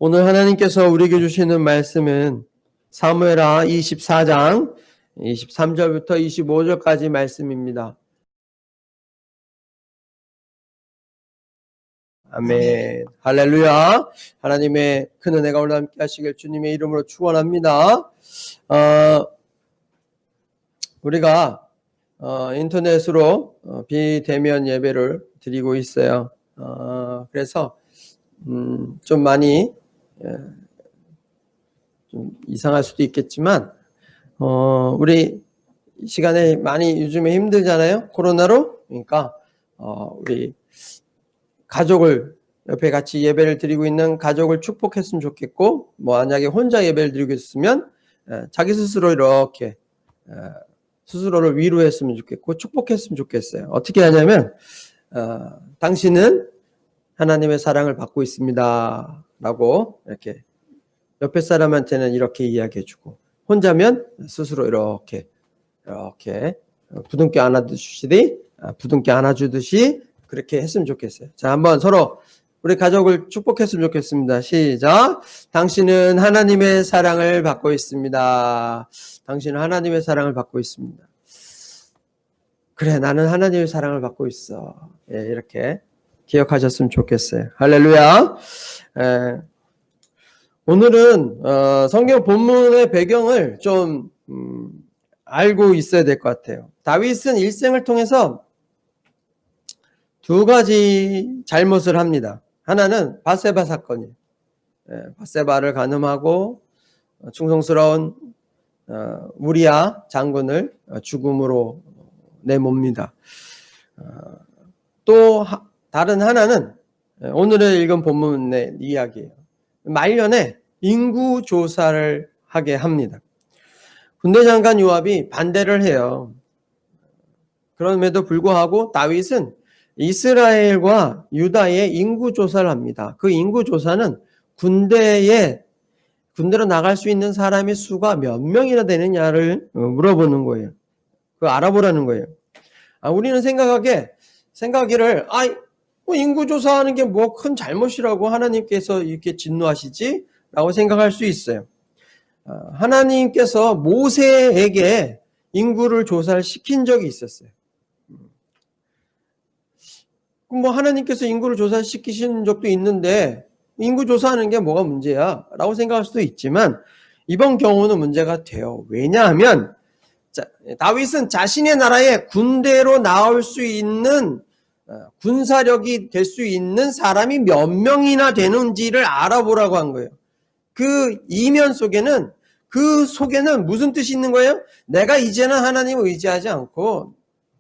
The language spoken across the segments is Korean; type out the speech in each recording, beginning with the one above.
오늘 하나님께서 우리에게 주시는 말씀은 사무엘하 24장 23절부터 25절까지 말씀입니다. 아멘. 할렐루야. 하나님의 큰 은혜가 오늘 함께 하시길 주님의 이름으로 축원합니다. 우리가 인터넷으로 비대면 예배를 드리고 있어요. 그래서 좀 많이 좀 이상할 수도 있겠지만 우리 시간에 많이 요즘에 힘들잖아요. 코로나로. 그러니까 우리 가족을 옆에 같이 예배를 드리고 있는 가족을 축복했으면 좋겠고, 만약에 혼자 예배를 드리고 있으면 자기 스스로 이렇게 스스로를 위로했으면 좋겠고 축복했으면 좋겠어요. 어떻게 하냐면 당신은 하나님의 사랑을 받고 있습니다 라고 이렇게 옆에 사람한테는 이렇게 이야기해주고, 혼자면 스스로 이렇게 부둥켜 안아주듯이 그렇게 했으면 좋겠어요. 자, 한번 서로 우리 가족을 축복했으면 좋겠습니다. 시작. 당신은 하나님의 사랑을 받고 있습니다. 당신은 하나님의 사랑을 받고 있습니다. 그래, 나는 하나님의 사랑을 받고 있어. 예, 이렇게 기억하셨으면 좋겠어요. 할렐루야. 오늘은 성경 본문의 배경을 좀 알고 있어야 될 것 같아요. 다윗은 일생을 통해서 두 가지 잘못을 합니다. 하나는 밧세바 사건이에요. 밧세바를 간음하고 충성스러운 우리야 장군을 죽음으로 내몹니다. 또 다른 하나는 오늘의 읽은 본문의 이야기예요. 말년에 인구 조사를 하게 합니다. 군대 장관 요압이 반대를 해요. 그럼에도 불구하고 다윗은 이스라엘과 유다의 인구 조사를 합니다. 그 인구 조사는 군대로 나갈 수 있는 사람의 수가 몇 명이나 되느냐를 물어보는 거예요. 그거 알아보라는 거예요. 우리는 생각하기를 인구 조사하는 게 뭐 큰 잘못이라고 하나님께서 이렇게 진노하시지? 라고 생각할 수 있어요. 하나님께서 모세에게 인구를 조사를 시킨 적이 있었어요. 하나님께서 인구를 조사시키신 적도 있는데 인구 조사하는 게 뭐가 문제야? 라고 생각할 수도 있지만 이번 경우는 문제가 돼요. 왜냐하면 다윗은 자신의 나라에 군대로 나올 수 있는 군사력이 될 수 있는 사람이 몇 명이나 되는지를 알아보라고 한 거예요. 그 이면 속에는 무슨 뜻이 있는 거예요? 내가 이제는 하나님을 의지하지 않고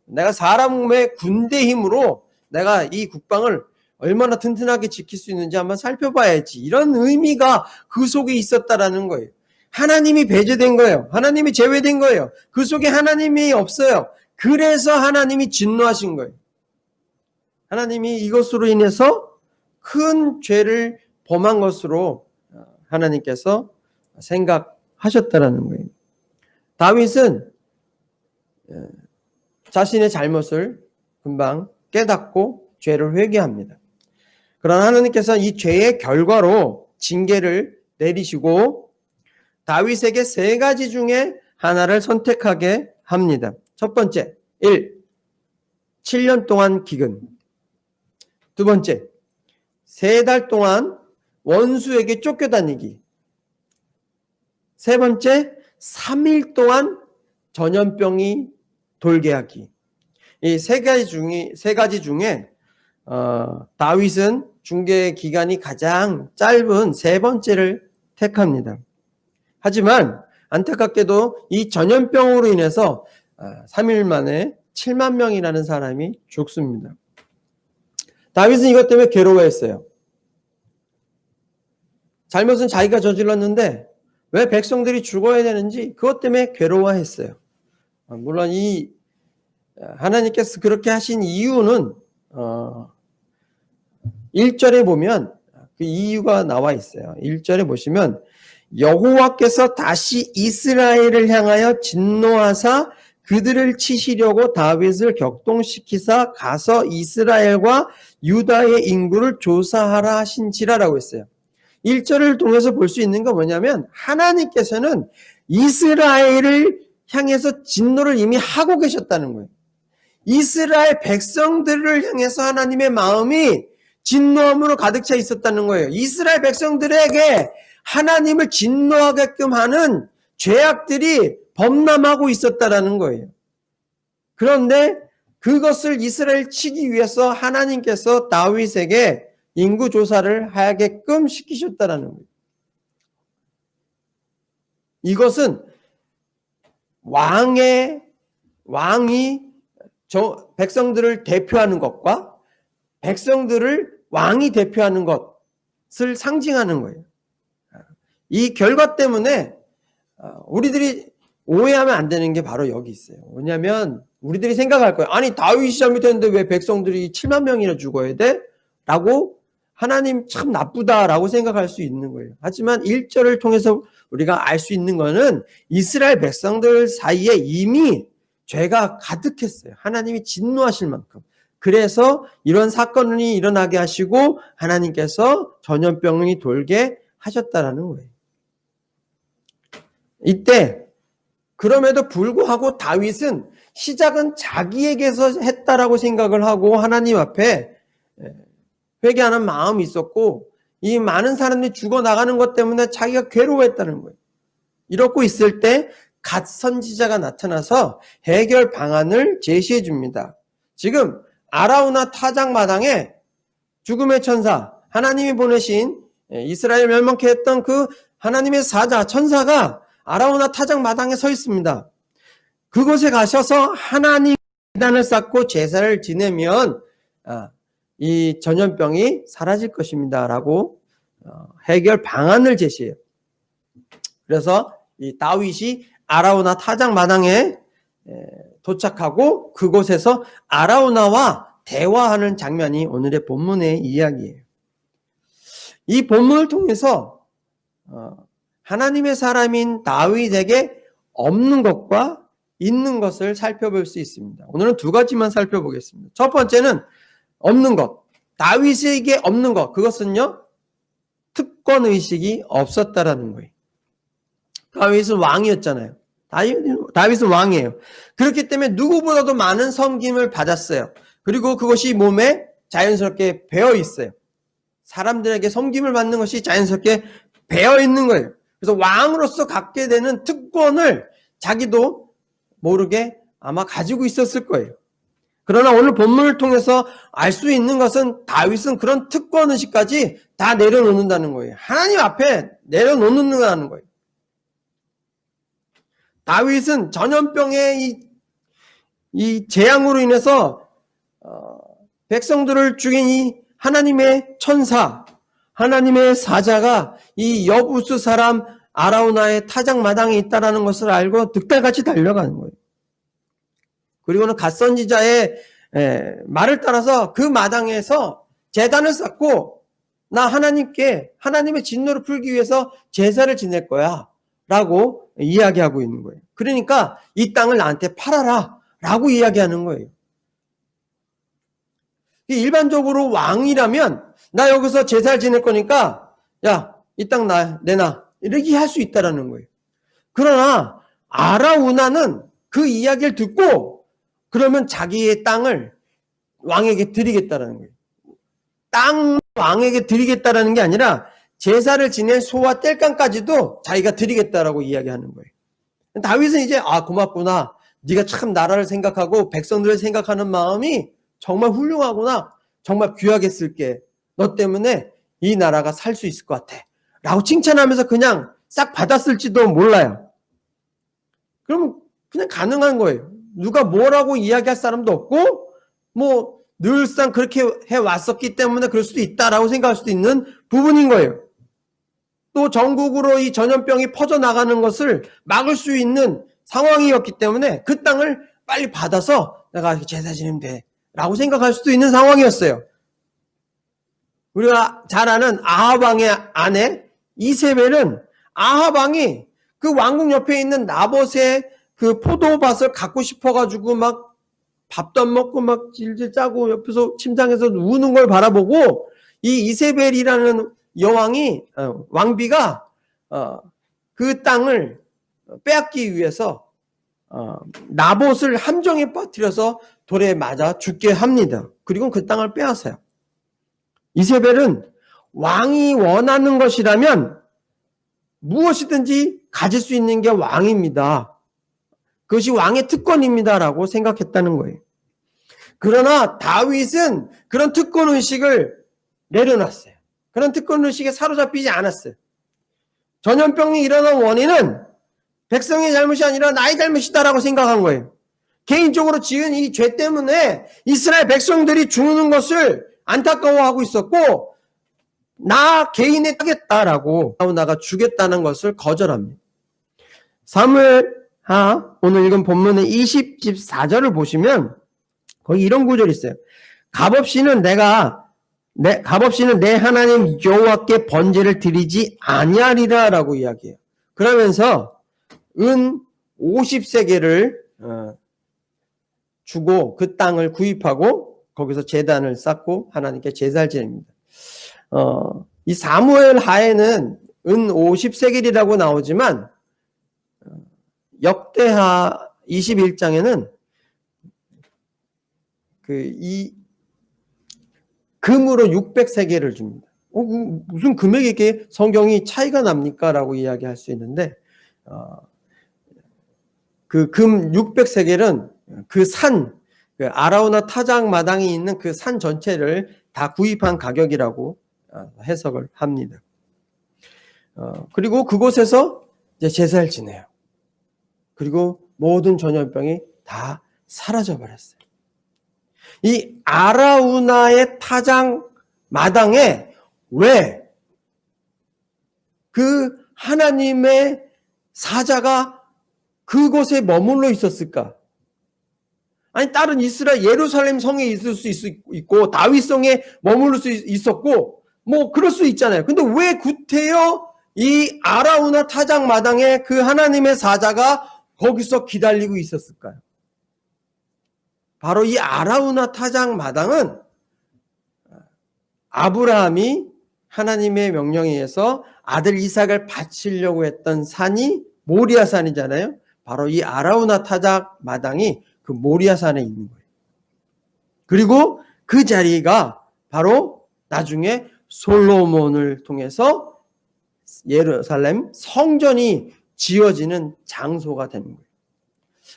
내가 사람의 군대 힘으로 내가 이 국방을 얼마나 튼튼하게 지킬 수 있는지 한번 살펴봐야지. 이런 의미가 그 속에 있었다라는 거예요. 하나님이 배제된 거예요. 하나님이 제외된 거예요. 그 속에 하나님이 없어요. 그래서 하나님이 진노하신 거예요. 하나님이 이것으로 인해서 큰 죄를 범한 것으로 하나님께서 생각하셨다라는 거예요. 다윗은 자신의 잘못을 금방 깨닫고 죄를 회개합니다. 그러나 하나님께서 이 죄의 결과로 징계를 내리시고 다윗에게 세 가지 중에 하나를 선택하게 합니다. 첫 번째, 7년 동안 기근. 두 번째, 3달 동안 원수에게 쫓겨다니기. 세 번째, 3일 동안 전염병이 돌게 하기. 이 세 가지 중에 다윗은 중계 기간이 가장 짧은 세 번째를 택합니다. 하지만 안타깝게도 이 전염병으로 인해서 3일 만에 7만 명이라는 사람이 죽습니다. 다윗은 이것 때문에 괴로워했어요. 잘못은 자기가 저질렀는데 왜 백성들이 죽어야 되는지 그것 때문에 괴로워했어요. 물론 이 하나님께서 그렇게 하신 이유는 1절에 보면 그 이유가 나와 있어요. 1절에 보시면 여호와께서 다시 이스라엘을 향하여 진노하사 그들을 치시려고 다윗을 격동시키사 가서 이스라엘과 유다의 인구를 조사하라 하신지라라고 했어요. 1절을 통해서 볼 수 있는 건 뭐냐면 하나님께서는 이스라엘을 향해서 진노를 이미 하고 계셨다는 거예요. 이스라엘 백성들을 향해서 하나님의 마음이 진노함으로 가득 차 있었다는 거예요. 이스라엘 백성들에게 하나님을 진노하게끔 하는 죄악들이 범람하고 있었다라는 거예요. 그런데 그것을 이스라엘 치기 위해서 하나님께서 다윗에게 인구 조사를 하게끔 시키셨다라는 거예요. 이것은 왕이 백성들을 대표하는 것과 백성들을 왕이 대표하는 것을 상징하는 거예요. 이 결과 때문에 우리들이 오해하면 안 되는 게 바로 여기 있어요. 뭐냐면 우리들이 생각할 거예요. 아니 다윗이 잘못했는데 왜 백성들이 7만 명이나 죽어야 돼? 라고 하나님 참 나쁘다라고 생각할 수 있는 거예요. 하지만 1절을 통해서 우리가 알 수 있는 거는 이스라엘 백성들 사이에 이미 죄가 가득했어요. 하나님이 진노하실 만큼. 그래서 이런 사건이 일어나게 하시고 하나님께서 전염병이 돌게 하셨다라는 거예요. 이때 그럼에도 불구하고 다윗은 시작은 자기에게서 했다라고 생각을 하고 하나님 앞에 회개하는 마음이 있었고 이 많은 사람들이 죽어나가는 것 때문에 자기가 괴로워했다는 거예요. 이러고 있을 때 갓 선지자가 나타나서 해결 방안을 제시해 줍니다. 지금 아라우나 타작마당에 죽음의 천사, 하나님이 보내신 이스라엘 멸망케 했던 그 하나님의 사자, 천사가 아라우나 타작마당에 서 있습니다. 그곳에 가셔서 하나님 제단을 쌓고 제사를 지내면 이 전염병이 사라질 것입니다. 라고 해결 방안을 제시해요. 그래서 이 다윗이 아라우나 타작마당에 도착하고 그곳에서 아라우나와 대화하는 장면이 오늘의 본문의 이야기예요. 이 본문을 통해서 하나님의 사람인 다윗에게 없는 것과 있는 것을 살펴볼 수 있습니다. 오늘은 두 가지만 살펴보겠습니다. 첫 번째는 없는 것. 다윗에게 없는 것. 그것은요, 특권의식이 없었다라는 거예요. 다윗은 왕이었잖아요. 다윗은 왕이에요. 그렇기 때문에 누구보다도 많은 섬김을 받았어요. 그리고 그것이 몸에 자연스럽게 배어 있어요. 사람들에게 섬김을 받는 것이 자연스럽게 배어 있는 거예요. 그래서 왕으로서 갖게 되는 특권을 자기도 모르게 아마 가지고 있었을 거예요. 그러나 오늘 본문을 통해서 알 수 있는 것은 다윗은 그런 특권의식까지 다 내려놓는다는 거예요. 하나님 앞에 내려놓는다는 거예요. 다윗은 전염병의 이 재앙으로 인해서 백성들을 죽인 이 하나님의 천사, 하나님의 사자가 이 여부스 사람 아라우나의 타작마당에 있다는 것을 알고 득달같이 달려가는 거예요. 그리고는 갓선지자의 말을 따라서 그 마당에서 제단을 쌓고 나 하나님께 하나님의 진노를 풀기 위해서 제사를 지낼 거야 라고 이야기하고 있는 거예요. 그러니까 이 땅을 나한테 팔아라 라고 이야기하는 거예요. 일반적으로 왕이라면 나 여기서 제사를 지낼 거니까 야, 이 땅 내놔 이렇게 할 수 있다라는 거예요. 그러나 아라우나는 그 이야기를 듣고 그러면 자기의 땅을 왕에게 드리겠다라는 거예요. 땅 왕에게 드리겠다라는 게 아니라 제사를 지낼 소와 땔감까지도 자기가 드리겠다라고 이야기하는 거예요. 다윗은 이제 고맙구나. 네가 참 나라를 생각하고 백성들을 생각하는 마음이 정말 훌륭하구나. 정말 귀하게 쓸게. 너 때문에 이 나라가 살 수 있을 것 같아. 라고 칭찬하면서 그냥 싹 받았을지도 몰라요. 그러면 그냥 가능한 거예요. 누가 뭐라고 이야기할 사람도 없고 뭐 늘상 그렇게 해왔었기 때문에 그럴 수도 있다라고 생각할 수도 있는 부분인 거예요. 또 전국으로 이 전염병이 퍼져나가는 것을 막을 수 있는 상황이었기 때문에 그 땅을 빨리 받아서 내가 제사 지내면 돼 라고 생각할 수도 있는 상황이었어요. 우리가 잘 아는 아합 왕의 아내 이세벨은 아합 왕이 그 왕궁 옆에 있는 나봇의 그 포도밭을 갖고 싶어가지고 막 밥도 안 먹고 막 질질 짜고 옆에서 침상에서 우는 걸 바라보고 이 이세벨이라는 여왕이 왕비가 그 땅을 빼앗기 위해서 나봇을 함정에 빠뜨려서 돌에 맞아 죽게 합니다. 그리고 그 땅을 빼앗아요. 이세벨은 왕이 원하는 것이라면 무엇이든지 가질 수 있는 게 왕입니다. 그것이 왕의 특권입니다라고 생각했다는 거예요. 그러나 다윗은 그런 특권의식을 내려놨어요. 그런 특권의식에 사로잡히지 않았어요. 전염병이 일어난 원인은 백성의 잘못이 아니라 나의 잘못이다라고 생각한 거예요. 개인적으로 지은 이 죄 때문에 이스라엘 백성들이 죽는 것을 안타까워하고 있었고 나 개인에 하겠다라고 나가 주겠다는 것을 거절합니다. 사무엘하 오늘 읽은 본문의 24절을 보시면 거기 이런 구절이 있어요. 값없이는 내 하나님 여호와께 번제를 드리지 아니하리라라고 이야기해요. 그러면서 은 50세겔을 주고 그 땅을 구입하고 거기서 제단을 쌓고 하나님께 제사를 지냅니다. 이 사무엘 하에는 은 50세겔이라고 나오지만 역대하 21장에는 이 금으로 600세겔을 줍니다. 무슨 금액이 이렇게 성경이 차이가 납니까? 라고 이야기할 수 있는데 그 금 600세겔은 그 산, 아라우나 타작 마당이 있는 그 산 전체를 다 구입한 가격이라고 해석을 합니다. 그리고 그곳에서 이제 제사를 지내요. 그리고 모든 전염병이 다 사라져 버렸어요. 이 아라우나의 타작 마당에 왜 그 하나님의 사자가 그곳에 머물러 있었을까? 아니 다른 이스라엘 예루살렘 성에 있을 수 있고 다윗 성에 머무를 수 있었고 뭐 그럴 수 있잖아요. 근데 왜 구태여 이 아라우나 타작 마당에 그 하나님의 사자가 거기서 기다리고 있었을까요? 바로 이 아라우나 타작 마당은 아브라함이 하나님의 명령에 의해서 아들 이삭을 바치려고 했던 산이 모리아 산이잖아요. 바로 이 아라우나 타작 마당이 그 모리아 산에 있는 거예요. 그리고 그 자리가 바로 나중에 솔로몬을 통해서 예루살렘 성전이 지어지는 장소가 되는 거예요.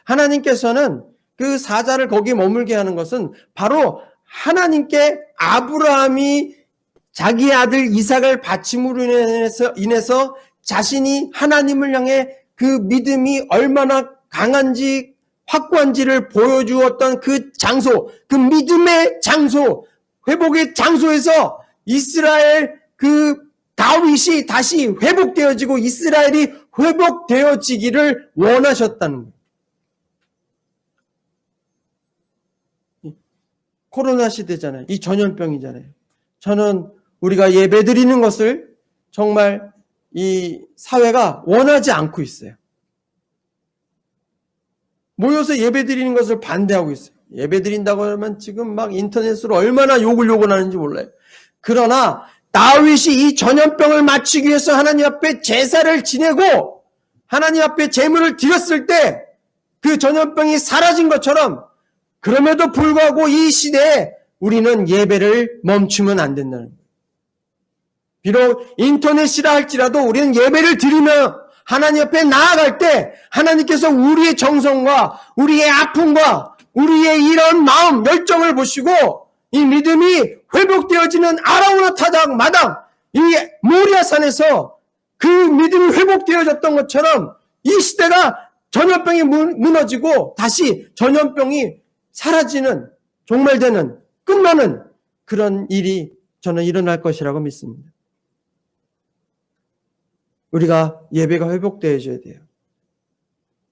하나님께서는 그 사자를 거기에 머물게 하는 것은 바로 하나님께 아브라함이 자기 아들 이삭을 바침으로 인해서 자신이 하나님을 향해 그 믿음이 얼마나 강한지 확고한지를 보여주었던 그 장소, 그 믿음의 장소, 회복의 장소에서 이스라엘 그 다윗이 다시 회복되어지고 이스라엘이 회복되어지기를 원하셨다는 거예요. 코로나 시대잖아요. 이 전염병이잖아요. 저는 우리가 예배드리는 것을 정말 이 사회가 원하지 않고 있어요. 모여서 예배드리는 것을 반대하고 있어요. 예배드린다고 하면 지금 막 인터넷으로 얼마나 욕을 하는지 몰라요. 그러나 다윗이 이 전염병을 마치기 위해서 하나님 앞에 제사를 지내고 하나님 앞에 제물을 드렸을 때 그 전염병이 사라진 것처럼 그럼에도 불구하고 이 시대에 우리는 예배를 멈추면 안 된다는 거예요. 비록 인터넷이라 할지라도 우리는 예배를 드리며 하나님 앞에 나아갈 때 하나님께서 우리의 정성과 우리의 아픔과 우리의 이런 마음, 열정을 보시고 이 믿음이 회복되어지는 아라우나 타작 마당, 이 모리아산에서 그 믿음이 회복되어졌던 것처럼 이 시대가 전염병이 무너지고 다시 전염병이 사라지는, 종말되는, 끝나는 그런 일이 저는 일어날 것이라고 믿습니다. 우리가 예배가 회복되어져야 돼요.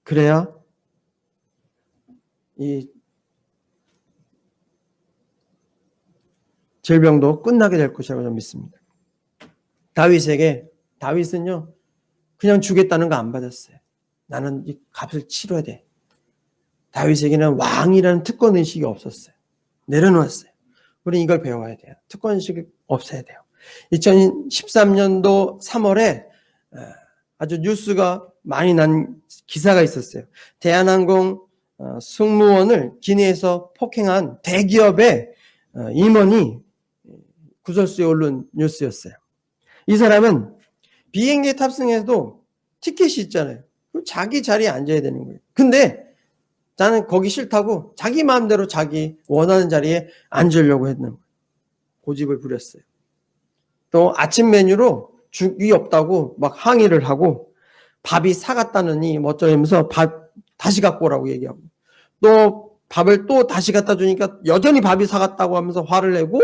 그래야 이 질병도 끝나게 될 것이라고 저는 믿습니다. 다윗은요 그냥 주겠다는 거 안 받았어요. 나는 이 값을 치러야 돼. 다윗에게는 왕이라는 특권의식이 없었어요. 내려놓았어요. 우리는 이걸 배워야 돼요. 특권의식이 없어야 돼요. 2013년도 3월에 아주 뉴스가 많이 난 기사가 있었어요. 대한항공 승무원을 기내에서 폭행한 대기업의 임원이 구설수에 오른 뉴스였어요. 이 사람은 비행기에 탑승해도 티켓이 있잖아요. 자기 자리에 앉아야 되는 거예요. 근데 나는 거기 싫다고 자기 마음대로 자기 원하는 자리에 앉으려고 했는 거예요. 고집을 부렸어요. 또 아침 메뉴로 죽이 없다고 막 항의를 하고 밥이 사갔다느니 뭐 어쩌면서 밥 다시 갖고 오라고 얘기하고 또 밥을 또 다시 갖다 주니까 여전히 밥이 사갔다고 하면서 화를 내고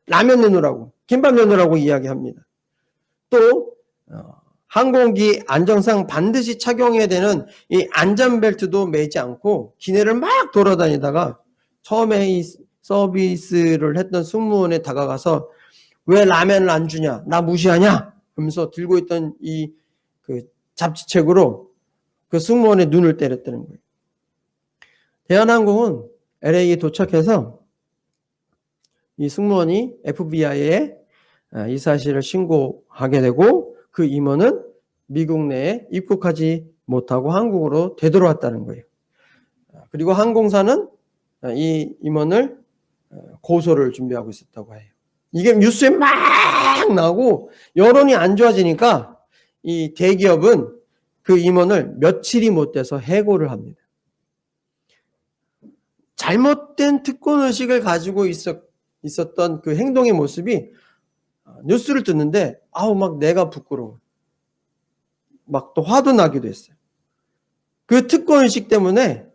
라면 내놓으라고 김밥 내놓으라고 이야기합니다. 또 항공기 안정상 반드시 착용해야 되는 이 안전벨트도 매지 않고 기내를 막 돌아다니다가 처음에 이 서비스를 했던 승무원에 다가가서 왜 라면을 안 주냐? 나 무시하냐? 하면서 들고 있던 그 잡지책으로 그 승무원의 눈을 때렸다는 거예요. 대한항공은 LA에 도착해서 이 승무원이 FBI에 이 사실을 신고하게 되고 그 임원은 미국 내에 입국하지 못하고 한국으로 되돌아왔다는 거예요. 그리고 항공사는 이 임원을 고소를 준비하고 있었다고 해요. 이게 뉴스에 막 나오고 여론이 안 좋아지니까 이 대기업은 그 임원을 며칠이 못 돼서 해고를 합니다. 잘못된 특권의식을 가지고 있었던 그 행동의 모습이 뉴스를 듣는데 막 내가 부끄러워. 막 또 화도 나기도 했어요. 그 특권의식 때문에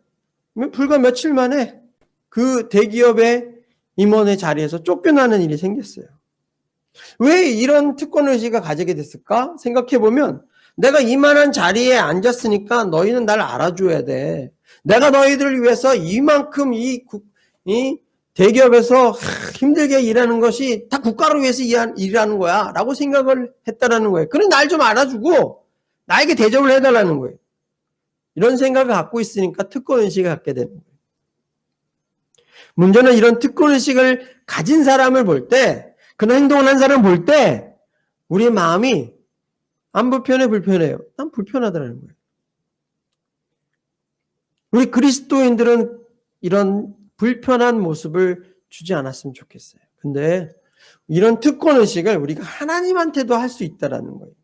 불과 며칠 만에 그 대기업의 임원의 자리에서 쫓겨나는 일이 생겼어요. 왜 이런 특권의식을 가지게 됐을까? 생각해보면 내가 이만한 자리에 앉았으니까 너희는 날 알아줘야 돼. 내가 너희들을 위해서 이만큼 이 대기업에서 힘들게 일하는 것이 다 국가를 위해서 일하는 거야 라고 생각을 했다라는 거예요. 그래 날 좀 알아주고 나에게 대접을 해달라는 거예요. 이런 생각을 갖고 있으니까 특권의식을 갖게 되는 거예요. 문제는 이런 특권의식을 가진 사람을 볼 때, 그런 행동을 한 사람을 볼 때 우리의 마음이 안 불편해 불편해요. 난 불편하다는 거예요. 우리 그리스도인들은 이런 불편한 모습을 주지 않았으면 좋겠어요. 근데 이런 특권의식을 우리가 하나님한테도 할 수 있다는 거예요.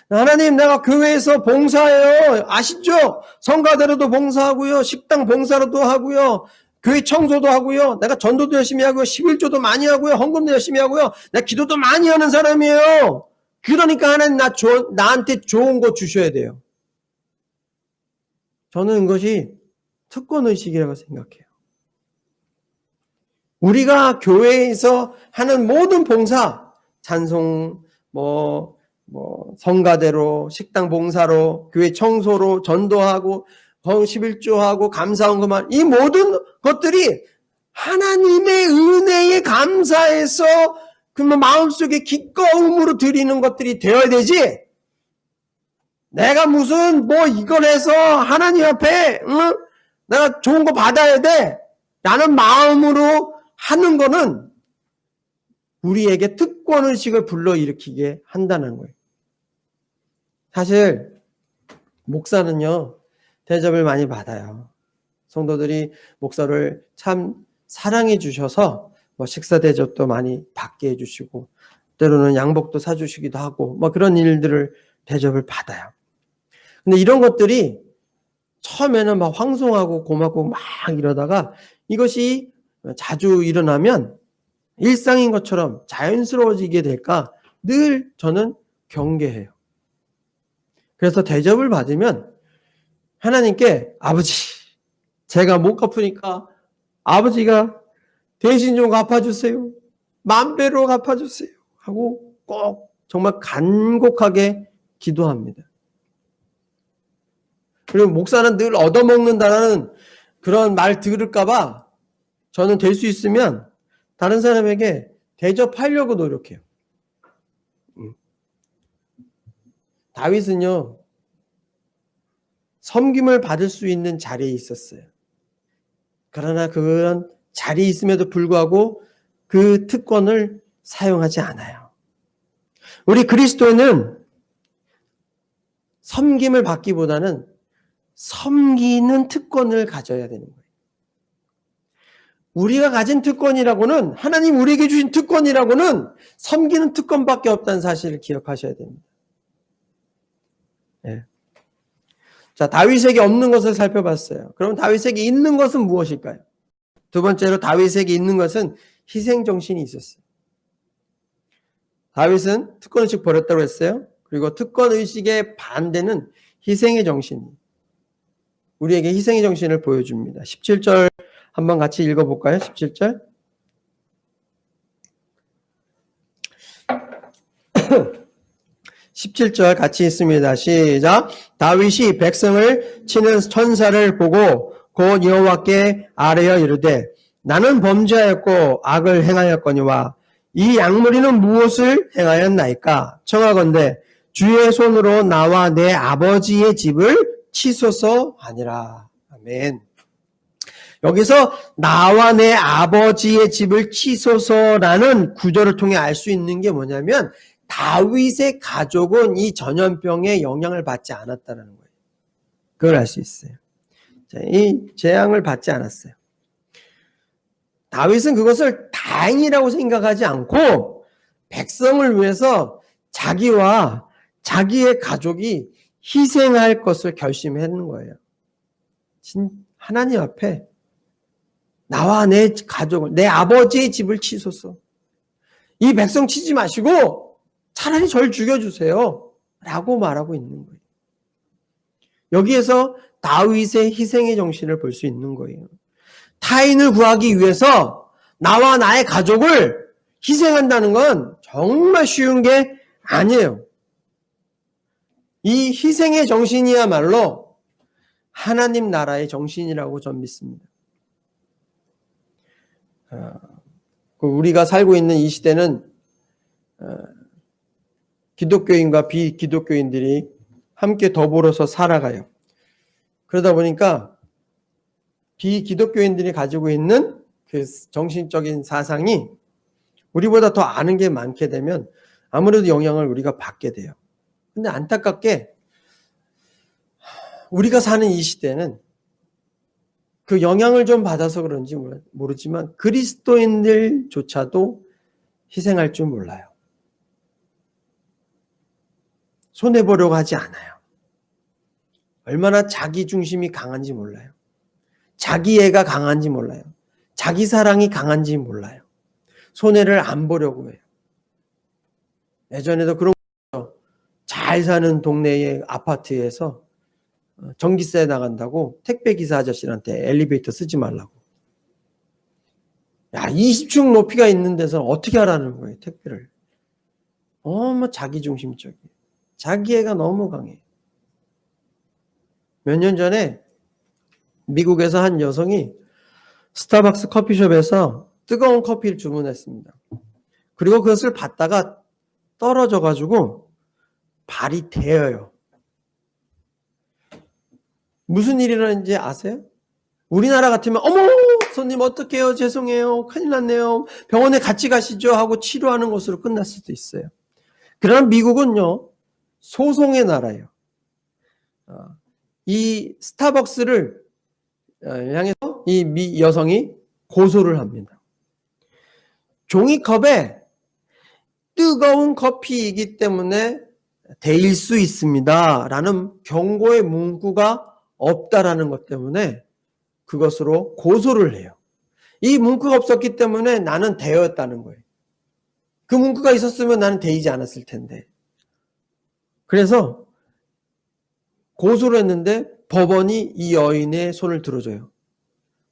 하나님 내가 교회에서 봉사해요. 아시죠? 성가대로도 봉사하고요. 식당 봉사로도 하고요. 교회 청소도 하고요. 내가 전도도 열심히 하고요. 11조도 많이 하고요. 헌금도 열심히 하고요. 내가 기도도 많이 하는 사람이에요. 그러니까 하나님 나한테 좋은 거 주셔야 돼요. 저는 이것이 특권의식이라고 생각해요. 우리가 교회에서 하는 모든 봉사, 찬송, 성가대로, 식당 봉사로, 교회 청소로, 전도하고, 11조하고, 감사헌금하는 이 모든 것들이 하나님의 은혜에 감사해서 마음속에 기꺼움으로 드리는 것들이 되어야 되지. 내가 무슨 이걸 해서 하나님 앞에 내가 좋은 거 받아야 돼 라는 마음으로 하는 거는 우리에게 특권의식을 불러일으키게 한다는 거예요. 사실 목사는요 대접을 많이 받아요. 성도들이 목사를 참 사랑해 주셔서 식사 대접도 많이 받게 해주시고 때로는 양복도 사주시기도 하고 그런 일들을 대접을 받아요. 근데 이런 것들이 처음에는 막 황송하고 고맙고 막 이러다가 이것이 자주 일어나면 일상인 것처럼 자연스러워지게 될까 늘 저는 경계해요. 그래서 대접을 받으면 하나님께 아버지 제가 못 갚으니까 아버지가 대신 좀 갚아주세요. 만배로 갚아주세요. 하고 꼭 정말 간곡하게 기도합니다. 그리고 목사는 늘 얻어먹는다라는 그런 말 들을까봐 저는 될 수 있으면 다른 사람에게 대접하려고 노력해요. 다윗은요, 섬김을 받을 수 있는 자리에 있었어요. 그러나 그런 자리에 있음에도 불구하고 그 특권을 사용하지 않아요. 우리 그리스도인은 섬김을 받기보다는 섬기는 특권을 가져야 되는 거예요. 우리가 가진 특권이라고는, 하나님 우리에게 주신 특권이라고는 섬기는 특권밖에 없다는 사실을 기억하셔야 됩니다. 네. 자, 다윗에게 없는 것을 살펴봤어요. 그럼 다윗에게 있는 것은 무엇일까요? 두 번째로 다윗에게 있는 것은 희생정신이 있었어요. 다윗은 특권의식 버렸다고 했어요. 그리고 특권의식의 반대는 희생의 정신. 우리에게 희생의 정신을 보여줍니다. 17절 한번 같이 읽어볼까요? 17절. 17절 같이 있습니다. 시작. 다윗이 백성을 치는 천사를 보고 곧 여호와께 아뢰어 이르되 나는 범죄하였고 악을 행하였거니와 이 양무리는 무엇을 행하였나이까? 청하건대 주의 손으로 나와 내 아버지의 집을 치소서 하니라. 아멘. 여기서 나와 내 아버지의 집을 치소서라는 구절을 통해 알 수 있는 게 뭐냐면 다윗의 가족은 이 전염병에 영향을 받지 않았다는 거예요. 그걸 알 수 있어요. 이 재앙을 받지 않았어요. 다윗은 그것을 다행이라고 생각하지 않고 백성을 위해서 자기와 자기의 가족이 희생할 것을 결심했는 거예요. 하나님 앞에 나와 내 가족을, 내 아버지의 집을 치소서. 이 백성 치지 마시고 차라리 절 죽여주세요. 라고 말하고 있는 거예요. 여기에서 다윗의 희생의 정신을 볼 수 있는 거예요. 타인을 구하기 위해서 나와 나의 가족을 희생한다는 건 정말 쉬운 게 아니에요. 이 희생의 정신이야말로 하나님 나라의 정신이라고 전 믿습니다. 우리가 살고 있는 이 시대는 기독교인과 비기독교인들이 함께 더불어서 살아가요. 그러다 보니까 비기독교인들이 가지고 있는 그 정신적인 사상이 우리보다 더 아는 게 많게 되면 아무래도 영향을 우리가 받게 돼요. 근데 안타깝게 우리가 사는 이 시대는 그 영향을 좀 받아서 그런지 모르지만 그리스도인들조차도 희생할 줄 몰라요. 손해보려고 하지 않아요. 얼마나 자기 중심이 강한지 몰라요. 자기애가 강한지 몰라요. 자기 사랑이 강한지 몰라요. 손해를 안 보려고 해요. 예전에도 그런 거 잘 사는 동네의 아파트에서 전기세 나간다고 택배기사 아저씨한테 엘리베이터 쓰지 말라고. 야, 20층 높이가 있는 데서 어떻게 하라는 거예요, 택배를. 너무 자기중심적이에요. 자기애가 너무 강해요. 몇 년 전에 미국에서 한 여성이 스타벅스 커피숍에서 뜨거운 커피를 주문했습니다. 그리고 그것을 받다가 떨어져가지고 발이 데여요. 무슨 일이 일어났는지 아세요? 우리나라 같으면 어머 손님 어떡해요 죄송해요 큰일 났네요 병원에 같이 가시죠 하고 치료하는 것으로 끝날 수도 있어요. 그러나 미국은요 소송의 나라예요. 이 스타벅스를 향해서 이 여성이 고소를 합니다. 종이컵에 뜨거운 커피이기 때문에 데일 수 있습니다 라는 경고의 문구가 없다라는 것 때문에 그것으로 고소를 해요. 이 문구가 없었기 때문에 나는 데였다는 거예요. 그 문구가 있었으면 나는 데이지 않았을 텐데. 그래서 고소를 했는데 법원이 이 여인의 손을 들어줘요.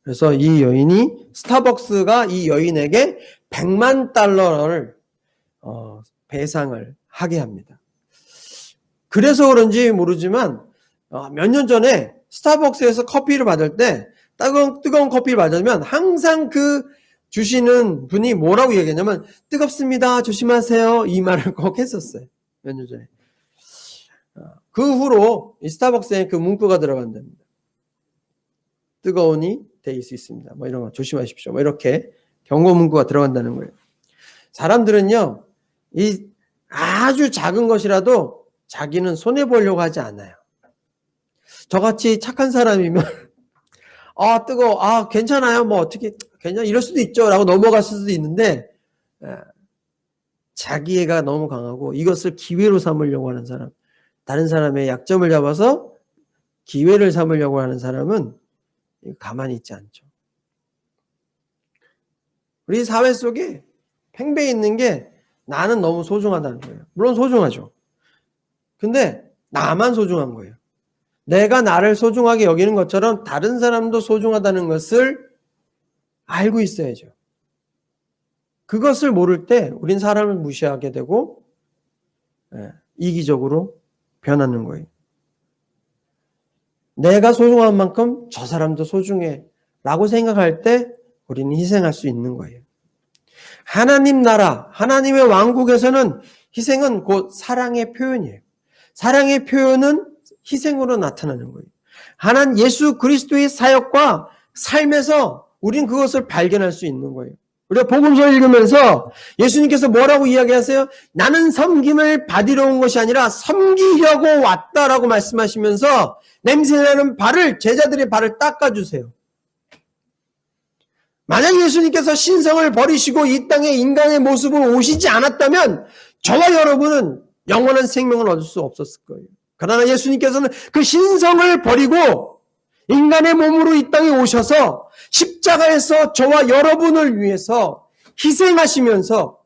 그래서 이 여인이 스타벅스가 이 여인에게 100만 달러를 배상을 하게 합니다. 그래서 그런지 모르지만 몇 년 전에 스타벅스에서 커피를 받을 때 뜨거운 커피를 받으면 항상 그 주시는 분이 뭐라고 얘기했냐면 뜨겁습니다 조심하세요 이 말을 꼭 했었어요. 몇 년 전에. 그 후로 이 스타벅스에 그 문구가 들어간답니다. 뜨거우니 데일 수 있습니다. 뭐 이런 거 조심하십시오. 뭐 이렇게 경고 문구가 들어간다는 거예요. 사람들은요 이 아주 작은 것이라도 자기는 손해보려고 하지 않아요. 저같이 착한 사람이면 뜨거워, 괜찮아요, 뭐 어떻게 괜찮아, 이럴 수도 있죠 라고 넘어갔을 수도 있는데, 자기애가 너무 강하고 이것을 기회로 삼으려고 하는 사람, 다른 사람의 약점을 잡아서 기회를 삼으려고 하는 사람은 가만히 있지 않죠. 우리 사회 속에 팽배해 있는 게 나는 너무 소중하다는 거예요. 물론 소중하죠. 근데 나만 소중한 거예요. 내가 나를 소중하게 여기는 것처럼 다른 사람도 소중하다는 것을 알고 있어야죠. 그것을 모를 때 우린 사람을 무시하게 되고 이기적으로 변하는 거예요. 내가 소중한 만큼 저 사람도 소중해 라고 생각할 때 우리는 희생할 수 있는 거예요. 하나님 나라, 하나님의 왕국에서는 희생은 곧 사랑의 표현이에요. 사랑의 표현은 희생으로 나타나는 거예요. 하나님 예수 그리스도의 사역과 삶에서 우린 그것을 발견할 수 있는 거예요. 우리가 복음서 읽으면서 예수님께서 뭐라고 이야기하세요? 나는 섬김을 받으러 온 것이 아니라 섬기려고 왔다라고 말씀하시면서 냄새나는 발을, 제자들의 발을 닦아주세요. 만약 예수님께서 신성을 버리시고 이 땅에 인간의 모습으로 오시지 않았다면 저와 여러분은 영원한 생명을 얻을 수 없었을 거예요. 그러나 예수님께서는 그 신성을 버리고 인간의 몸으로 이 땅에 오셔서 십자가에서 저와 여러분을 위해서 희생하시면서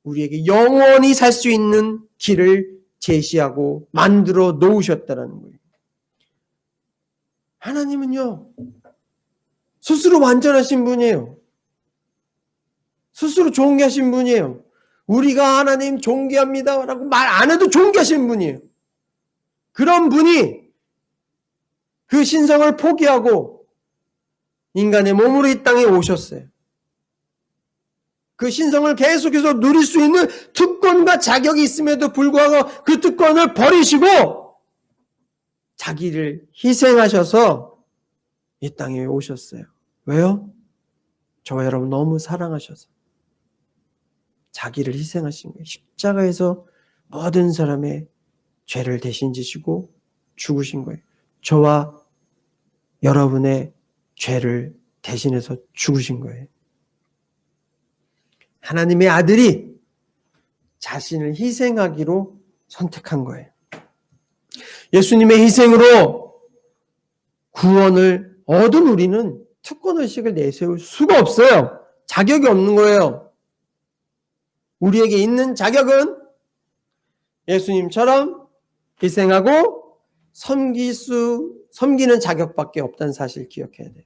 우리에게 영원히 살 수 있는 길을 제시하고 만들어 놓으셨다는 거예요. 하나님은요, 스스로 완전하신 분이에요. 스스로 존귀하신 분이에요. 우리가 하나님 존귀합니다 라고 말 안 해도 존귀하신 분이에요. 그런 분이 그 신성을 포기하고 인간의 몸으로 이 땅에 오셨어요. 그 신성을 계속해서 누릴 수 있는 특권과 자격이 있음에도 불구하고 그 특권을 버리시고 자기를 희생하셔서 이 땅에 오셨어요. 왜요? 저와 여러분 너무 사랑하셔서 자기를 희생하신 거예요. 십자가에서 모든 사람의 죄를 대신 지시고 죽으신 거예요. 저와 여러분의 죄를 대신해서 죽으신 거예요. 하나님의 아들이 자신을 희생하기로 선택한 거예요. 예수님의 희생으로 구원을 얻은 우리는 특권의식을 내세울 수가 없어요. 자격이 없는 거예요. 우리에게 있는 자격은 예수님처럼 희생하고 섬기는 자격밖에 없다는 사실을 기억해야 돼요.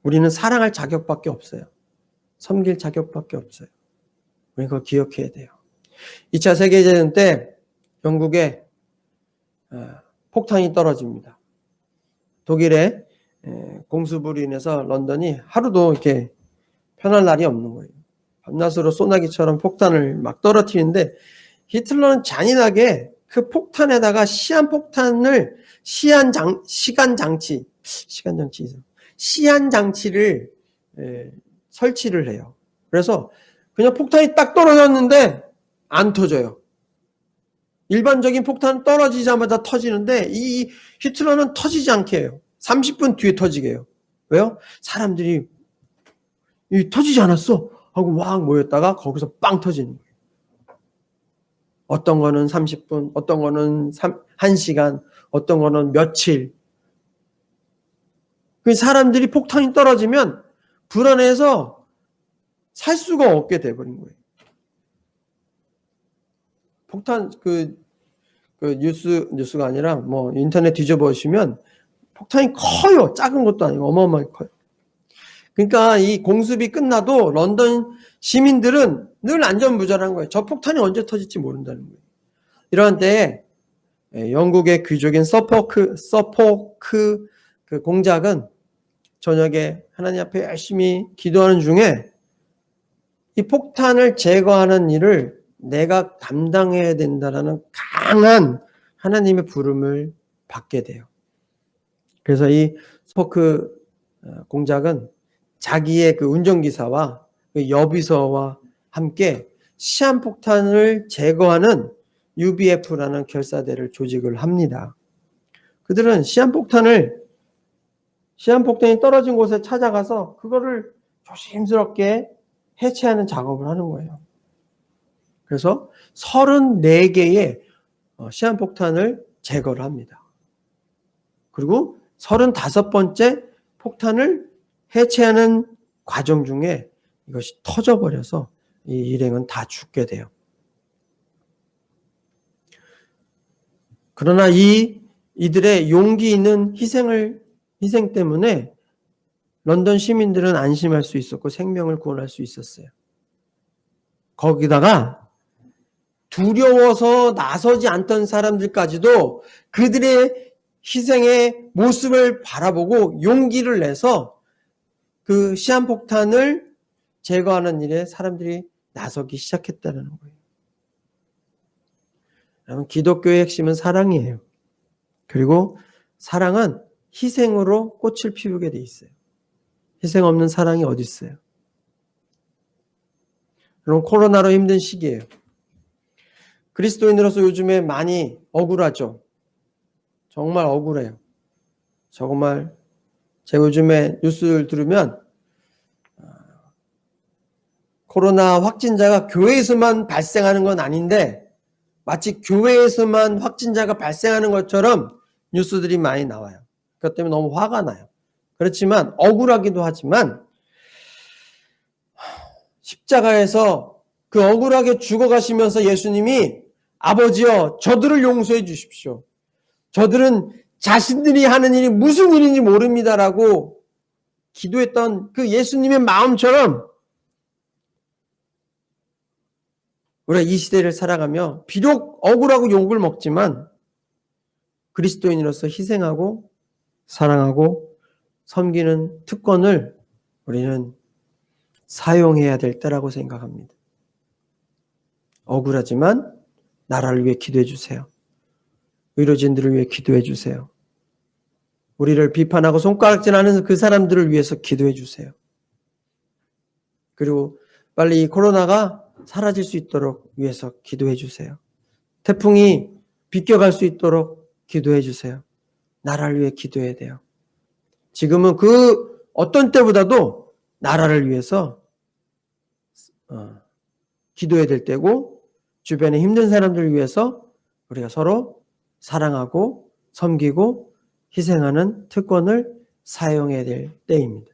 우리는 사랑할 자격밖에 없어요. 섬길 자격밖에 없어요. 우리 그걸 기억해야 돼요. 2차 세계대전 때 영국에 폭탄이 떨어집니다. 독일의 공습으로 인해서 런던이 하루도 이렇게 편할 날이 없는 거예요. 밤낮으로 소나기처럼 폭탄을 막 떨어뜨리는데 히틀러는 잔인하게 그 폭탄에다가 시한 장치를 설치를 해요. 그래서 그냥 폭탄이 딱 떨어졌는데 안 터져요. 일반적인 폭탄은 떨어지자마자 터지는데 이 히틀러는 터지지 않게 해요. 30분 뒤에 터지게 해요. 왜요? 사람들이 터지지 않았어 하고 막 모였다가 거기서 빵 터지는 거예요. 어떤 거는 30분, 어떤 거는 1시간, 어떤 거는 며칠. 그 사람들이 폭탄이 떨어지면 불안해서 살 수가 없게 돼버린 거예요. 폭탄 뉴스가 아니라 뭐 인터넷 뒤져보시면 폭탄이 커요. 작은 것도 아니고 어마어마하게 커요. 그러니까 이 공습이 끝나도 런던 시민들은 늘 안전무절한 거예요. 저 폭탄이 언제 터질지 모른다는 거예요. 이러한 때에 영국의 귀족인 서포크 그 공작은 저녁에 하나님 앞에 열심히 기도하는 중에 이 폭탄을 제거하는 일을 내가 담당해야 된다라는 강한 하나님의 부름을 받게 돼요. 그래서 이 스포크 공작은 자기의 그 운전기사와 그 여비서와 함께 시한폭탄을 제거하는 UBF라는 결사대를 조직을 합니다. 그들은 시한폭탄이 떨어진 곳에 찾아가서 그거를 조심스럽게 해체하는 작업을 하는 거예요. 그래서 34개의 시한폭탄을 제거를 합니다. 그리고 35번째 폭탄을 해체하는 과정 중에 이것이 터져버려서 이 일행은 다 죽게 돼요. 그러나 이들의 용기 있는 희생 때문에 런던 시민들은 안심할 수 있었고 생명을 구원할 수 있었어요. 거기다가 두려워서 나서지 않던 사람들까지도 그들의 희생의 모습을 바라보고 용기를 내서 그 시한폭탄을 제거하는 일에 사람들이 나서기 시작했다는 거예요. 여러분, 기독교의 핵심은 사랑이에요. 그리고 사랑은 희생으로 꽃을 피우게 돼 있어요. 희생 없는 사랑이 어디 있어요? 여러분, 코로나로 힘든 시기예요. 그리스도인으로서 요즘에 많이 억울하죠. 정말 억울해요. 정말 제가 요즘에 뉴스를 들으면 코로나 확진자가 교회에서만 발생하는 건 아닌데 마치 교회에서만 확진자가 발생하는 것처럼 뉴스들이 많이 나와요. 그것 때문에 너무 화가 나요. 그렇지만 억울하기도 하지만 십자가에서 그 억울하게 죽어가시면서 예수님이 아버지여 저들을 용서해 주십시오. 저들은 자신들이 하는 일이 무슨 일인지 모릅니다라고 기도했던 그 예수님의 마음처럼 우리가 이 시대를 살아가며 비록 억울하고 욕을 먹지만 그리스도인으로서 희생하고 사랑하고 섬기는 특권을 우리는 사용해야 될 때라고 생각합니다. 억울하지만 나라를 위해 기도해 주세요. 의료진들을 위해 기도해 주세요. 우리를 비판하고 손가락질하는 그 사람들을 위해서 기도해 주세요. 그리고 빨리 이 코로나가 사라질 수 있도록 위해서 기도해 주세요. 태풍이 비껴갈 수 있도록 기도해 주세요. 나라를 위해 기도해야 돼요. 지금은 그 어떤 때보다도 나라를 위해서 기도해야 될 때고 주변에 힘든 사람들을 위해서 우리가 서로 사랑하고 섬기고 희생하는 특권을 사용해야 될 때입니다.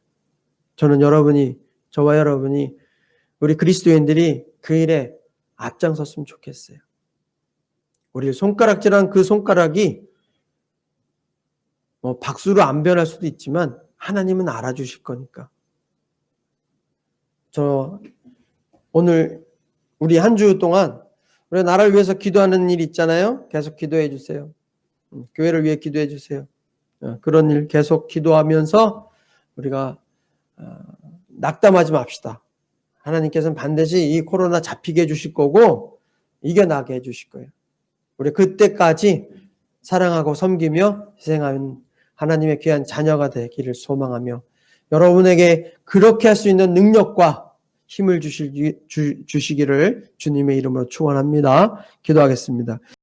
저는 저와 여러분이 우리 그리스도인들이 그 일에 앞장섰으면 좋겠어요. 우리를 손가락질한 그 손가락이 박수로 안 변할 수도 있지만 하나님은 알아주실 거니까. 오늘 우리 한 주 동안 우리가 나라를 위해서 기도하는 일 있잖아요. 계속 기도해 주세요. 교회를 위해 기도해 주세요. 그런 일 계속 기도하면서 우리가 낙담하지 맙시다. 하나님께서는 반드시 이 코로나 잡히게 해주실 거고 이겨나게 해주실 거예요. 우리 그때까지 사랑하고 섬기며 희생하는 하나님의 귀한 자녀가 되기를 소망하며 여러분에게 그렇게 할 수 있는 능력과 힘을 주시기를 주님의 이름으로 축원합니다. 기도하겠습니다.